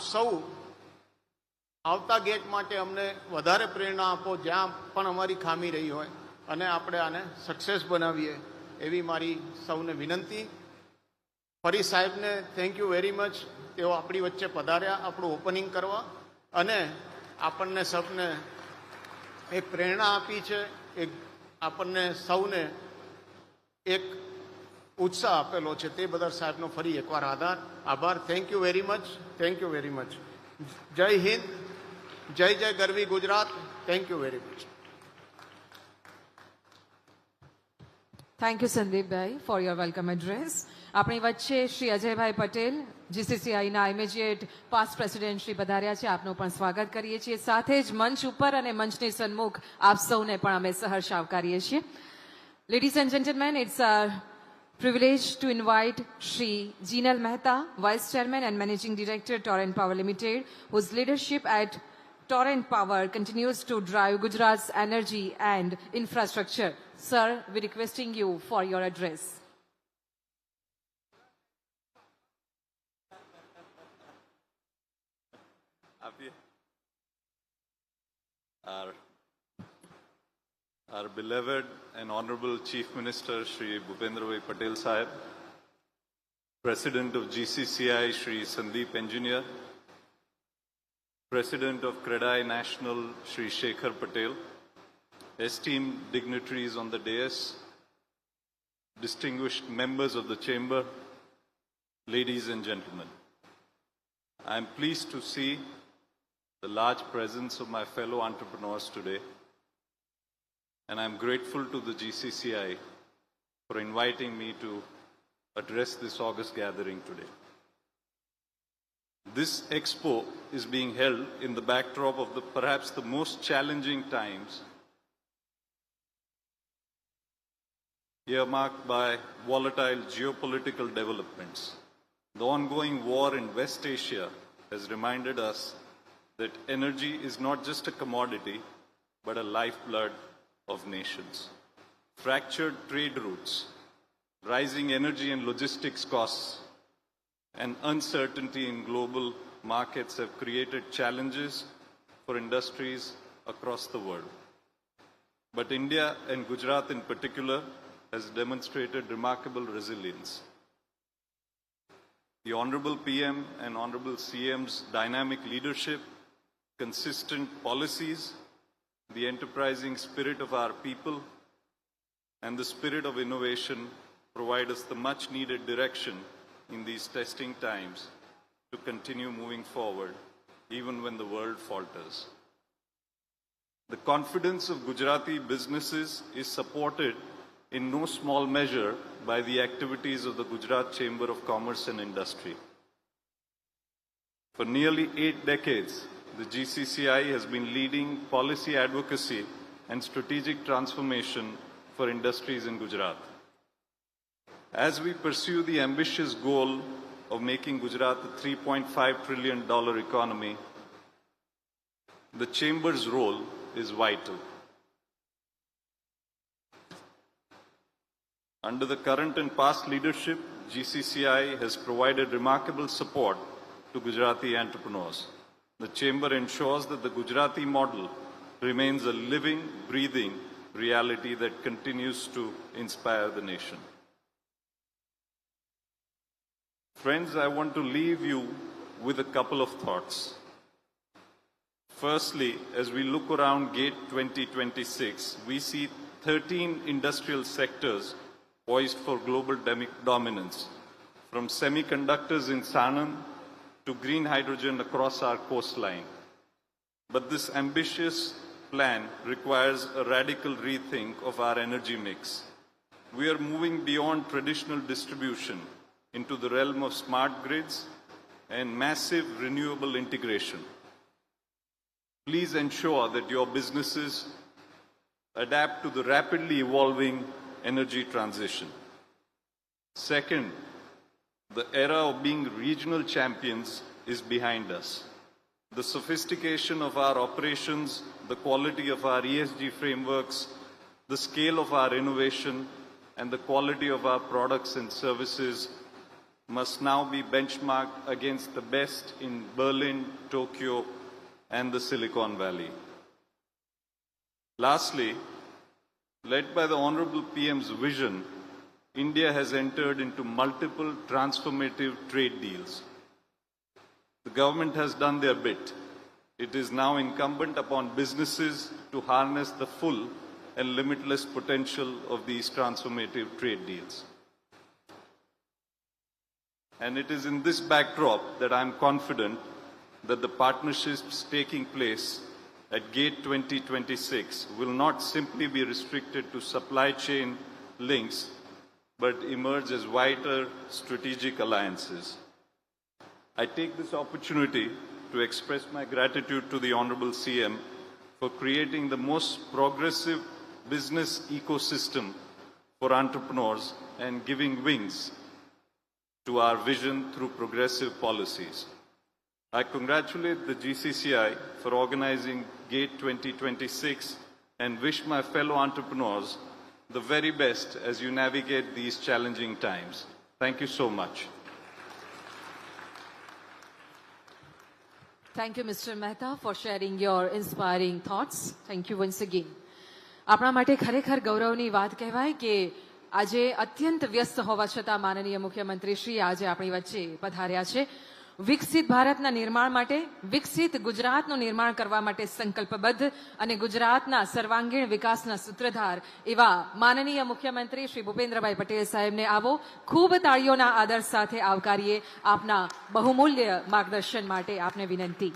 સૌ આવતા ગેટ માટે અમને વધારે પ્રેરણા આપો, જ્યાં પણ અમારી ખામી રહી હોય, અને આપણે આને સક્સેસ બનાવીએ એવી મારી સૌને વિનંતી. ફરી સાહેબને થેન્ક યુ વેરી મચ. તેઓ આપણી વચ્ચે પધાર્યા આપણું ઓપનિંગ કરવા અને આપણને સૌને એક પ્રેરણા આપી છે, એક આપણને સૌને એક ઉત્સાહ આપેલો છે. તે બદલ સાહેબનો ફરી એકવાર આભાર. Thank you very much. Thank you very much. જય હિન્દ, જય જય ગરવી Gujarat. Thank you very much. Thank you, Sandeepbhai, for your welcome address. આપણી વચ્ચે શ્રી અજયભાઈ પટેલ, જીસીસીઆઈના ઇમિડિયેટ પાસ્ટ પ્રેસિડેન્ટ શ્રી પધાર્યા છે. આપનું પણ સ્વાગત કરીએ છીએ. સાથે જ મંચ ઉપર અને મંચની સન્મુખ આપ સૌને પણ અમે સહર્ષ આવકારીએ છીએ. Ladies and gentlemen, it's our privilege to invite Shri Jinal Mehta, Vice Chairman and Managing Director, Torrent Power Limited, whose leadership at Torrent Power continues to drive Gujarat's energy and infrastructure. Sir, we're requesting you for your address. Our beloved and Honorable Chief Minister Shri Bhupendrabhai Patel Sahib, President of GCCI Shri Sandeep Engineer, President of CREDAI National Shri Shekhar Patel, esteemed dignitaries on the dais, distinguished members of the chamber, ladies and gentlemen. I am pleased to see the large presence of my fellow entrepreneurs today, and I am grateful to the GCCI for inviting me to address this august gathering today. This expo is being held in the backdrop of perhaps the most challenging times, earmarked by volatile geopolitical developments. The ongoing war in West Asia has reminded us that energy is not just a commodity, but a lifeblood of nations. Fractured trade routes, rising energy and logistics costs, and uncertainty in global markets have created challenges for industries across the world. But India and Gujarat in particular has demonstrated remarkable resilience. The Honorable PM and Honorable CM's dynamic leadership, consistent policies, the enterprising spirit of our people, and the spirit of innovation provide us the much needed direction in these testing times to continue moving forward even when the world falters. The confidence of Gujarati businesses is supported in no small measure by the activities of the Gujarat Chamber of Commerce and Industry. For nearly 8 decades, the GCCI has been leading policy advocacy and strategic transformation for industries in Gujarat. As we pursue the ambitious goal of making Gujarat a $3.5 trillion economy, the Chamber's role is vital. Under the current and past leadership, GCCI has provided remarkable support to Gujarati entrepreneurs. The Chamber ensures that the Gujarati model remains a living, breathing reality that continues to inspire the nation. Friends, I want to leave you with a couple of thoughts. Firstly, as we look around Gate 2026, we see 13 industrial sectors poised for global dominance, from semiconductors in Sanand to green hydrogen across our coastline. But this ambitious plan requires a radical rethink of our energy mix. We are moving beyond traditional distribution into the realm of smart grids and massive renewable integration. Please ensure that your businesses adapt to the rapidly evolving energy transition. Second, the era of being regional champions is behind us. The sophistication of our operations, the quality of our ESG frameworks, the scale of our innovation, and the quality of our products and services must now be benchmarked against the best in Berlin, Tokyo, and the Silicon Valley. Lastly, led by the Honorable PM's vision, India has entered into multiple transformative trade deals. The government has done their bit. It is now incumbent upon businesses to harness the full and limitless potential of these transformative trade deals. And it is in this backdrop that I am confident that the partnerships taking place at GATE 2026 will not simply be restricted to supply chain links, but emerge as wider strategic alliances. I take this opportunity to express my gratitude to the Honorable CM for creating the most progressive business ecosystem for entrepreneurs and giving wings to our vision through progressive policies. I congratulate the GCCI for organizing GATE 2026 and wish my fellow entrepreneurs the very best as you navigate these challenging times. Thank you so much. Thank you, Mr. Mehta, for sharing your inspiring thoughts. Thank you once again. આપણા માટે ખરેખર ગૌરવની વાત કહેવાય કે આજે અત્યંત વ્યસ્ત હોવા છતાં માનનીય મુખ્યમંત્રી શ્રી આજે આપણી વચ્ચે પધાર્યા છે. વિકસિત ભારતના નિર્માણ માટે, વિકસિત ગુજરાતનું નિર્માણ કરવા માટે સંકલ્પબદ્ધ અને ગુજરાતના સર્વાંગીણ વિકાસના સૂત્રધાર એવા માનનીય મુખ્યમંત્રી શ્રી ભૂપેન્દ્રભાઈ પટેલ સાહેબને આવો ખૂબ તાળીઓના આદર સાથે આવકારીએ. આપના બહુમૂલ્ય માર્ગદર્શન માટે આપને વિનંતી.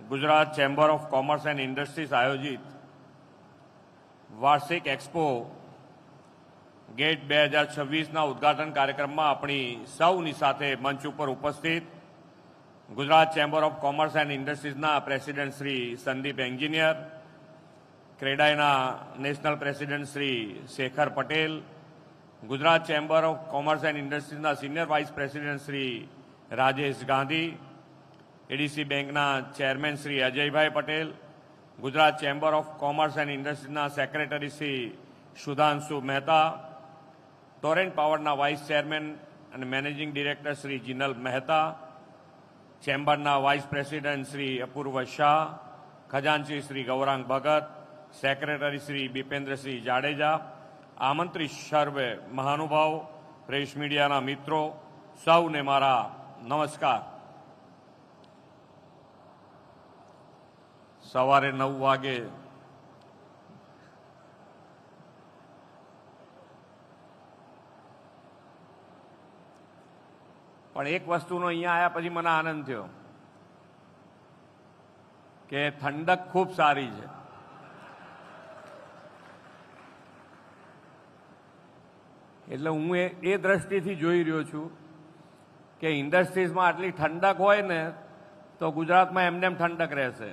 Gujarat chamber of commerce and industries आयोजित वार्षिक एक्सपो गेट 2026 उद्घाटन कार्यक्रम में अपनी सौनी साथे मंच पर उपस्थित Gujarat chamber of commerce and industries president Shri Sandeep Engineer, क्रेडाईना national president Shri Shekhar Patel, Gujarat chamber of commerce and industries senior vice president Shri Rajesh Gandhi, ADC बैंकना chairman Shri Ajay bhai Patel, Gujarat chamber of commerce and industries secretary Shri Sudhanshu Mehta, Torrent पावरना वाइस चेरमेन और मैनेजिंग डायरेक्टर श्री जिनल मेहता, चेम्बरना वाइस प्रेसिडेंट श्री अपूर्व शाह, खजांची Shri Gaurang Bhagat, secretary Shri बिपेन्द्र Shri Jadeja, आमंत्रित सर्वे महानुभाव, press media मित्रों, सौने मारा नमस्कार. सवारे 9 वागे पण एक वस्तुनो अहींया आया पछी मने आनंद थयो के ठंडक खूब सारी छे. એટલે હું એ દ્રષ્ટિથી જોઈ રહ્યો છું કે ઇન્ડસ્ટ્રીઝમાં આટલી ઠંડક હોય ને તો ગુજરાતમાં એમનેમ ઠંડક રહેશે.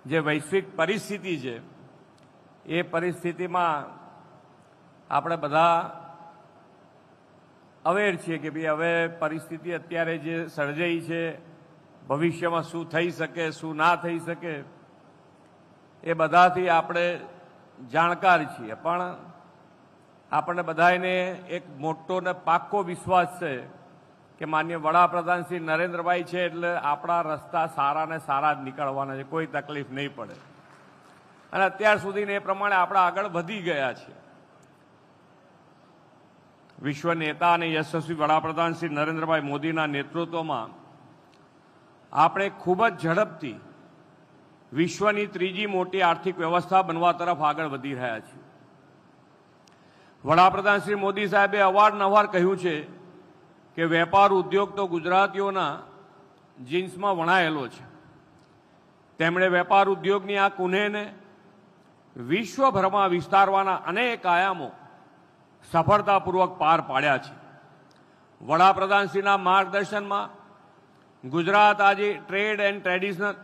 જે વૈશ્વિક પરિસ્થિતિ છે એ પરિસ્થિતિમાં આપણે બધા અવેર છીએ કે ભાઈ હવે પરિસ્થિતિ અત્યારે જે સર્જાઈ છે ભવિષ્યમાં શું થઈ શકે શું ના થઈ શકે એ બધાથી આપણે જાણકાર છીએ. પણ આપણને બધાને એક મોટો ને પાક્કો વિશ્વાસ છે કે માન્ય વડાપ્રધાન શ્રી નરેન્દ્રભાઈ છે એટલે આપણા રસ્તા સારા ને સારા જ નીકળવાના છે, કોઈ તકલીફ નહીં પડે. અને અત્યાર સુધીને એ પ્રમાણે આપણે આગળ વધી ગયા છે. વિશ્વ નેતા અને યશસ્વી વડાપ્રધાન શ્રી નરેન્દ્રભાઈ મોદીના નેતૃત્વમાં આપણે ખૂબ જ ઝડપથી વિશ્વની ત્રીજી મોટી આર્થિક વ્યવસ્થા બનવા તરફ આગળ વધી રહ્યા છીએ. વડાપ્રધાન શ્રી મોદી સાહેબે અવારનવાર કહ્યું છે કે વેપાર ઉદ્યોગ તો ગુજરાતીઓના જીન્સમાં વણાયેલો છે. તેમણે વેપાર ઉદ્યોગની આ કુનેહને વિશ્વભરમાં વિસ્તારવાના અનેક આયામો સફળતાપૂર્વક પાર પાડ્યા છે. વડાપ્રધાનશ્રીના માર્ગદર્શનમાં ગુજરાત આજે trade and traditional,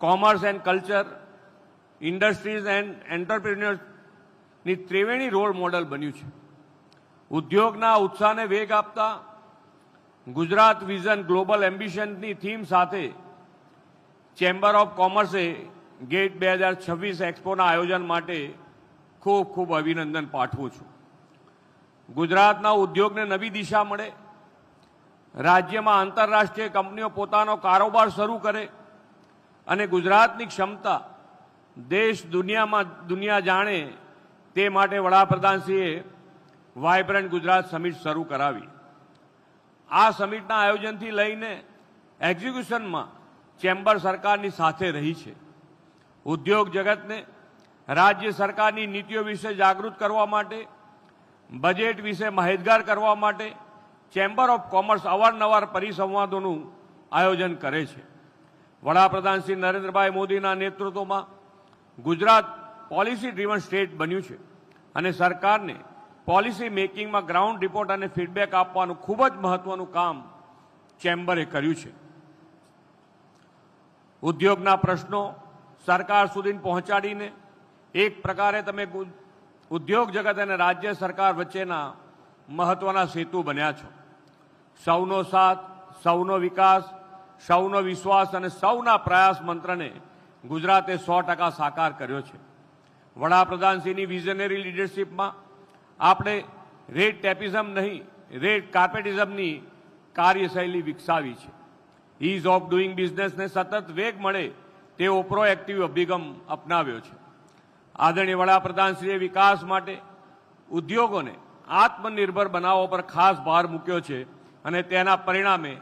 commerce and culture, industries and એન્ટરપ્રિન્યોર્સની ત્રિવેણી રોલ મોડલ બન્યું છે. ઉદ્યોગના ઉત્સાહને વેગ આપતા ગુજરાત વિઝન ગ્લોબલ એમ્બિશનની થીમ સાથે ચેમ્બર ઓફ કોમર્સે ગેટ 2026 એક્સપોના આયોજન માટે ખૂબ ખૂબ અભિનંદન પાઠવું છું. ગુજરાતના ઉદ્યોગને નવી દિશા મળે, રાજ્યમાં આંતરરાષ્ટ્રીય કંપનીઓ પોતાનો કારોબાર શરૂ કરે અને ગુજરાતની ક્ષમતા દેશ દુનિયા જાણે તે માટે વડાપ્રધાનશ્રીએ વાઇબ્રન્ટ ગુજરાત સમિટ શરૂ કરાવી. આ સમિટના આયોજનથી લઈને એક્ઝિક્યુશનમાં ચેમ્બર સરકારની સાથે રહી છે. ઉદ્યોગ જગતને રાજ્ય સરકારની નીતિઓ વિશે જાગૃત કરવા માટે, બજેટ વિશે માહિતગાર કરવા માટે ચેમ્બર ઓફ કોમર્સ અવારનવાર પરિસંવાદોનું આયોજન કરે છે. વડાપ્રધાન શ્રી નરેન્દ્રભાઈ મોદીના નેતૃત્વમાં ગુજરાત પોલિસી ડ્રીવન સ્ટેટ બન્યું છે અને સરકારને પોલિસી મેકિંગમાં ગ્રાઉન્ડ રિપોર્ટ અને ફીડબેક આપવાનું ખૂબ જ મહત્વનું કામ ચેમ્બરે કર્યું છે. ઉદ્યોગના પ્રશ્નો સરકાર સુધી પહોંચાડીને એક પ્રકારે તમે ઉદ્યોગ જગત અને રાજ્ય સરકાર વચ્ચેના મહત્વના સેતુ બન્યા છો. સૌનો સાથ, સૌનો વિકાસ, સૌનો વિશ્વાસ અને સૌના પ્રયાસ મંત્રને ગુજરાતે 100% સાકાર કર્યો છે. વડાપ્રધાનશ્રીની વિઝનરી લીડરશીપમાં આપણે રેડ ટેપિઝમ નહીં, રેડ કાર્પેટિઝમની કાર્યશૈલી વિકસાવી છે. ઇઝ ઓફ ડુઈંગ બિઝનેસને સતત વેગ મળે તેવો પ્રોએક્ટિવ અભિગમ અપનાવ્યો છે. આદરણીય વડાપ્રધાનશ્રીએ વિકાસ માટે ઉદ્યોગોને આત્મનિર્ભર બનાવવા પર ખાસ ભાર મૂક્યો છે અને તેના પરિણામે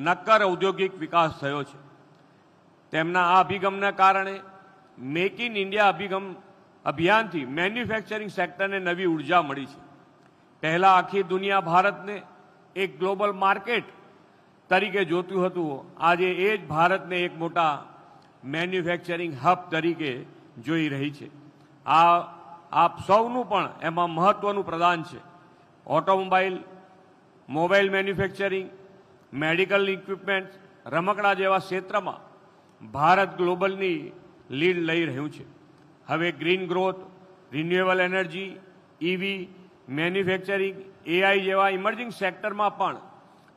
નક્કર ઔદ્યોગિક વિકાસ થયો છે. તેમના આ અભિગમના કારણે મેક ઇન ઇન્ડિયા અભિયાનથી મેન્યુફેક્ચરિંગ સેક્ટરને નવી ઉર્જા મળી છે. પહેલા આખી દુનિયા ભારતને એક ગ્લોબલ માર્કેટ તરીકે જોતું હતું, આજે એ જ ભારતને એક મોટા મેન્યુફેક્ચરિંગ હબ તરીકે જોઈ રહી છે. આપ સૌનું પણ એમાં મહત્વનું પ્રદાન છે. Automobile, mobile manufacturing, medical equipment, રમકડા જેવા ક્ષેત્રમાં ભારત ગ્લોબલની લીડ લઈ રહ્યું છે. હવે green growth, renewable energy, EV, manufacturing, AI જેવા ઇમર્જિંગ સેક્ટરમાં પણ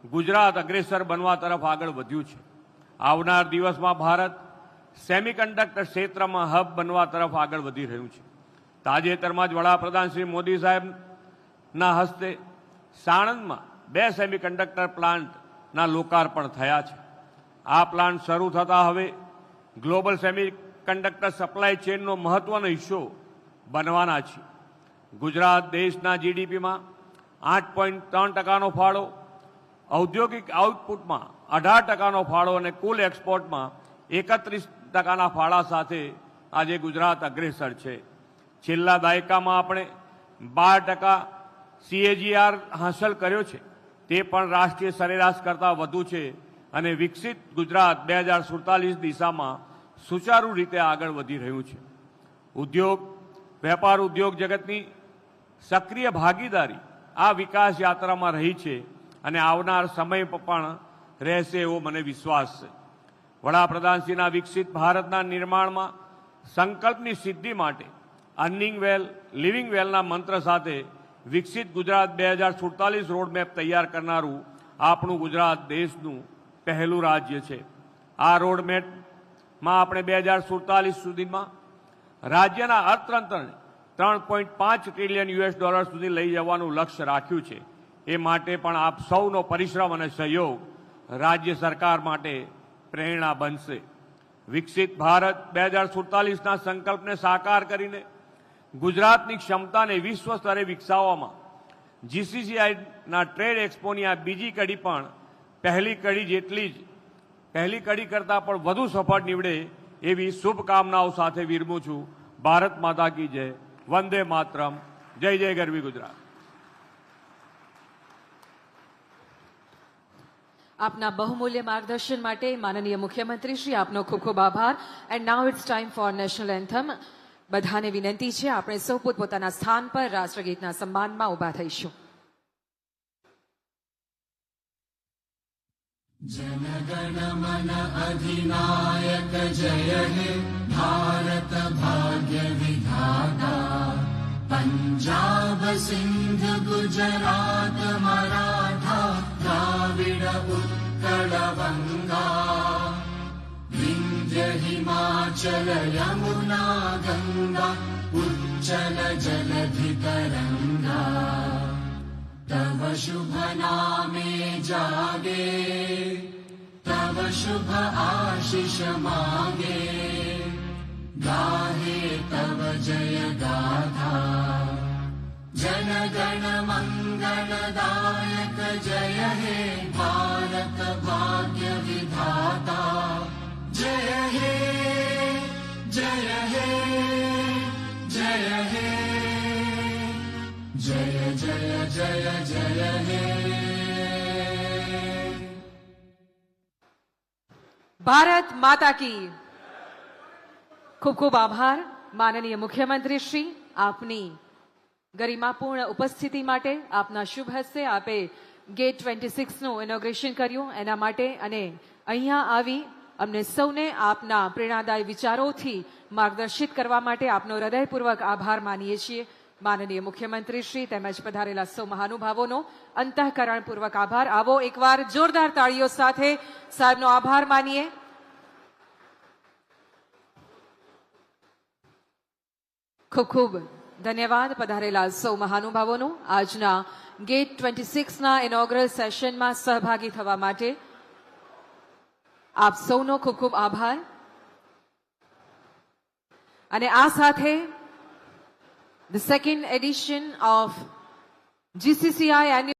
ગુજરાત અગ્રેસર બનવા તરફ આગળ વધ્યું છે. આવનાર દિવસમાં ભારત સેમિકન્ડક્ટર ક્ષેત્રમાં હબ બનવા તરફ આગળ વધી રહ્યું છે. તાજેતરમાં જ વડાપ્રધાન શ્રી મોદી સાહેબના હસ્તે સાણંદમાં 2 સેમિકન્ડક્ટર પ્લાન્ટના લોકાર્પણ થયા છે. આ પ્લાન્ટ શરૂ થતા હવે ગ્લોબલ સેમિકન્ડક્ટર સપ્લાય ચેનનો મહત્વનો હિસ્સો બનવાના છે. ગુજરાત દેશના જીડીપીમાં 8.3%નો ફાળો, ઔદ્યોગિક આઉટપુટમાં 18%નો ફાળો અને કુલ એક્સપોર્ટમાં 31%ના ફાળા સાથે આજે ગુજરાત અગ્રેસર છે. છેલ્લા દાયકામાં આપણે 12% CAGR હાંસલ કર્યો છે. તે પણ રાષ્ટ્રીય સરેરાશ કરતાં વધુ છે અને વિકસિત ગુજરાત 2047 દિશામાં સુચારુ રીતે આગળ વધી રહ્યું છે. વેપાર ઉદ્યોગ જગતની સક્રિય ભાગીદારી આ વિકાસ યાત્રામાં રહી છે અને આવનાર સમય પણ રહેશે એવો મને વિશ્વાસ છે. વડાપ્રધાનશ્રીના વિકસિત ભારતના નિર્માણમાં સંકલ્પની સિદ્ધિ માટે અર્નિંગ વેલ, લિવિંગ વેલના મંત્ર સાથે વિકસિત ગુજરાત 2047 રોડમેપ તૈયાર કરનારું આપણું ગુજરાત દેશનું પહેલું રાજ્ય છે. આ રોડમેપમાં આપણે 2047 સુધીમાં રાજ્યના અર્થતંત્રને $3.5 ટ્રિલિયન સુધી લઈ જવાનું લક્ષ્ય રાખ્યું છે. એ માટે પણ આપ સૌનો પરિશ્રમ અને સહયોગ રાજ્ય સરકાર માટે પ્રેરણા બનશે. વિકસિત ભારત 2047ના સંકલ્પને સાકાર કરીને ગુજરાતની ક્ષમતાને વિશ્વ સ્તરે વિકસાવવામાં GCCIના ટ્રેડ એક્સપોની આ બીજી કડી પણ પહેલી કડી કરતાં પણ વધુ સફળ નીવડે એવી શુભકામનાઓ સાથે વિરમું છું. ભારત માતા કી જય. વંદે માતરમ. જય જય ગરવી ગુજરાત. આપના બહુમૂલ્ય માર્ગદર્શન માટે માનનીય મુખ્યમંત્રી શ્રી આપનો ખૂબ ખૂબ આભાર. And now it's time for national anthem. બધાને વિનંતી છે આપણે સૌ પોતપોતાના સ્થાન પર રાષ્ટ્રગીતના સન્માનમાં ઊભા થઈશું. जनगण मन अधिनायक जय हे भारत भाग्य विधाता पंजाब सिंध गुजरात मराठा द्राविड उत्कलवङ्गा विन्ध्य हिमाचल यमुना गङ्गा उच्चल जलधितरङ्गा तव शुभ नामे जागे तव शुभ आशिष मागे गाहे तव जय गाथा जन गण मंगलदायक जय हे भारत भाग्य विधाता जय हे जय हे जय हे जय जय जय जय हे ભારત માતા की ખૂબ ખૂબ આભાર માનનીય મુખ્યમંત્રી શ્રી આપની ગરિમાપૂર્ણ ઉપસ્થિતિ માટે આપના શુભ હસ્તે આપે ગેટ 26 નું ઇનોગ્રેશન કર્યું એના માટે અને અહીંયા આવી અમને સૌને આપના પ્રેરણાદાયી વિચારોથી માર્ગદર્શિત કરવા માટે આપનો હૃદયપૂર્વક આભાર માનીએ છીએ માનનીય મુખ્યમંત્રી શ્રી તેમજ પધારેલા સૌ મહાનુભાવોનો અંતઃકરણપૂર્વક આભાર આવો એકવાર જોરદાર તાળીઓ સાથે સાહેબનો આભાર માનીએ ખૂબ ખૂબ ધન્યવાદ પધારેલા સૌ મહાનુભાવોનો આજના ગેટ 26 ના ઇનોગ્રલ સેશનમાં સહભાગી થવા માટે આપ સૌનો ખૂબ ખૂબ આભાર અને આ સાથે the second edition of GCCI annual